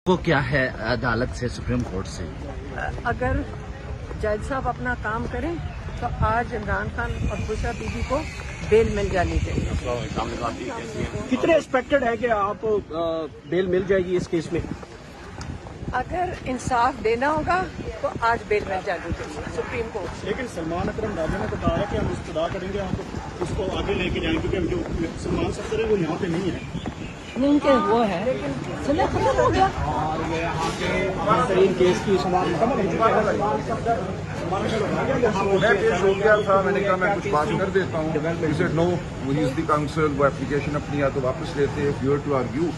وہ کیا ہے عدالت سے، سپریم کورٹ سے؟ اگر جج صاحب اپنا کام کریں تو آج عمران خان اور خوشا بی بی کو بیل مل جانی چاہیے۔ کتنے ایکسپیکٹڈ ہے کہ آپ بیل مل جائے گی اس کیس میں؟ اگر انصاف دینا ہوگا تو آج بیل مل جانی چاہیے سپریم کورٹ سے۔ لیکن سلمان اکرم راجا نے بتایا کہ ہم استدا کریں گے، ہم اس کو آگے لے کے جائیں گے، کیونکہ جو سلمان صفدر ہے وہ یہاں پہ نہیں ہے۔ ان کے وہ ہے لیکن سلح ختم ہو گیا۔ ترین کیس کی سلمان مکمل ہو چکا ہے۔ میں پیش ہو گیا تھا، میں نے کہا میں کچھ بات کر دیتا ہوں۔ نو ہی از دی کاؤنسل، وہ اپلیکیشن اپنی یا تو واپس لیتے فیور ٹو آرگیو،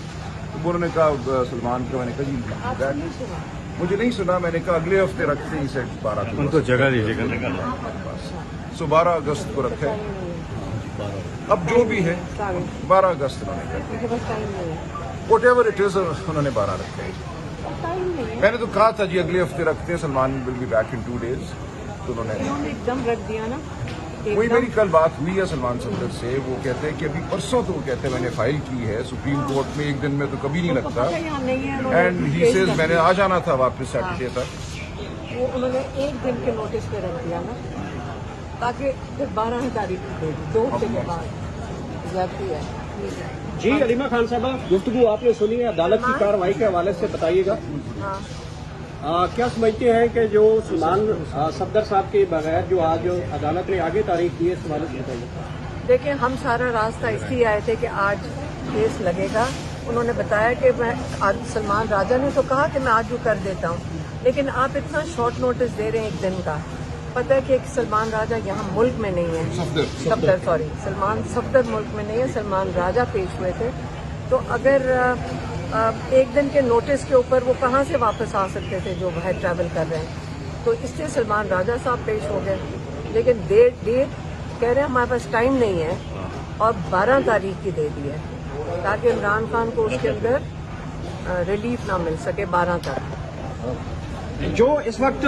تو انہوں نے کہا سلمان کا، میں نے کہا مجھے نہیں سنا، میں نے کہا اگلے ہفتے رکھتے ہیں اسے 12 ان کو جگہ دیجیے گا۔ سو 12 اگست کو رکھے، اب جو بھی ہے 12 اگست انہوں نے کہا واٹ ایور اٹ از، انہوں نے 12 رکھے۔ میں نے تو کہا تھا جی اگلے ہفتے رکھتے ہیں، Salman will be back in 2 days، تو انہوں نے ایک دم رکھ دیا نا۔ وہی میری کل بات ہوئی ہے سلمان صفدر سے، وہ کہتے ہیں کہ ابھی پرسوں تو وہ کہتے ہیں میں نے فائل کی ہے سپریم کورٹ میں، ایک دن میں تو کبھی نہیں لگتا، اینڈ ہی سیز میں نے آ جانا تھا واپس سیٹرڈے تک۔ وہ انہوں نے ایک دن کے نوٹس پہ رکھ دیا نا، تاکہ پھر 12 تاریخ کو 2 ہفتے کے بعد زیادتی ہے۔ جی علیمہ خان صاحبہ، گفتگو آپ نے سنی ہے، عدالت کی کارروائی کے حوالے سے بتائیے گا کیا سمجھتے ہیں کہ جو سلمان صفدر صاحب کے بغیر جو آج عدالت نے آگے تاریخ کی ہے، اس حوالے سے بتائیے۔ دیکھیں ہم سارا راستہ اس لیے آئے تھے کہ آج کیس لگے گا۔ انہوں نے بتایا کہ میں سلمان راجا نے تو کہا کہ میں آج وہ کر دیتا ہوں، لیکن آپ اتنا شارٹ نوٹس دے رہے ہیں ایک دن کا۔ پتہ ہے کہ ایک سلمان راجا یہاں ملک میں نہیں ہے، سلمان صفدر ملک میں نہیں ہے، سلمان راجا پیش ہوئے تھے، تو اگر ایک دن کے نوٹس کے اوپر وہ کہاں سے واپس آ سکتے تھے جو باہر ٹریول کر رہے ہیں، تو اس سے سلمان راجا صاحب پیش ہو گئے، لیکن ڈیٹ کہہ رہے ہیں ہمارے پاس ٹائم نہیں ہے، اور 12 تاریخ کی دے دی ہے تاکہ عمران خان کو اس کے اندر ریلیف نہ مل سکے 12 تک۔ جو اس وقت